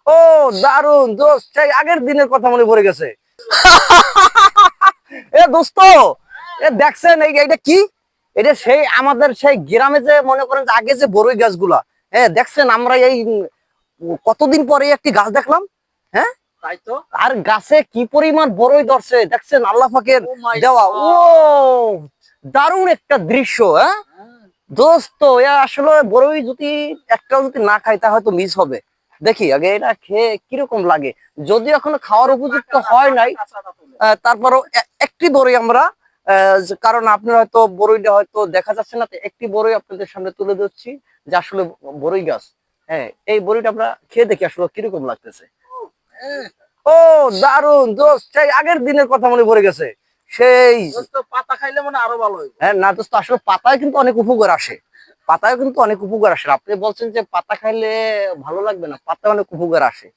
ও দারুন দোস্ত, সেই আগের দিনের কথা মনে পড়ে গেছে। এ দোস্ত, এ দেখছেন এইটা কি? এটা সেই আমাদের সেই গ্রামে যে মনে করেন যে আগে যে বড়ই গাছগুলা, হ্যাঁ দেখছেন আমরা এই কতদিন পরে একটি গাছ দেখলাম। হ্যাঁ তাই তো। আর গাছে কি পরিমাণ বড়ই ধরছে দেখছেন, আল্লাহ পাকের ও মাই দেওয়া। ও গড। দারুণ একটা দৃশ্য। হ্যাঁ দোস্ত, এ আসলে বড়ই যদি একটাও যদি না খাই তা হয়তো মিস হবে। দেখি আগে এটা খেয়ে কিরকম লাগে, যদি এখনো খাওয়ার উপযুক্ত হয় নাই। তারপরও একটি বড়ই আমরা কারণ আপনার হয়তো বড়ইটা হয়তো দেখা যাচ্ছে না, তো একটি বড়ই আপনাদের সামনে তুলে ধরছি যে আসলে বড়ই গাছ। হ্যাঁ এই বড়িটা আমরা খেয়ে দেখি আসলে কিরকম লাগতেছে। ও দারুন দোস্ত, সেই আগের দিনের কথা মনে পড়ে গেছে। সেই পাতা খাইলে মানে আরো ভালো হয়। হ্যাঁ না দোস্ত, আসলে পাতায় কিন্তু অনেক উপকার আসে। পাতায় কিন্তু অনেক উপকার আসে। আপনি বলছেন যে পাতা খাইলে ভালো লাগবে না, পাতায় অনেক উপকার আসে।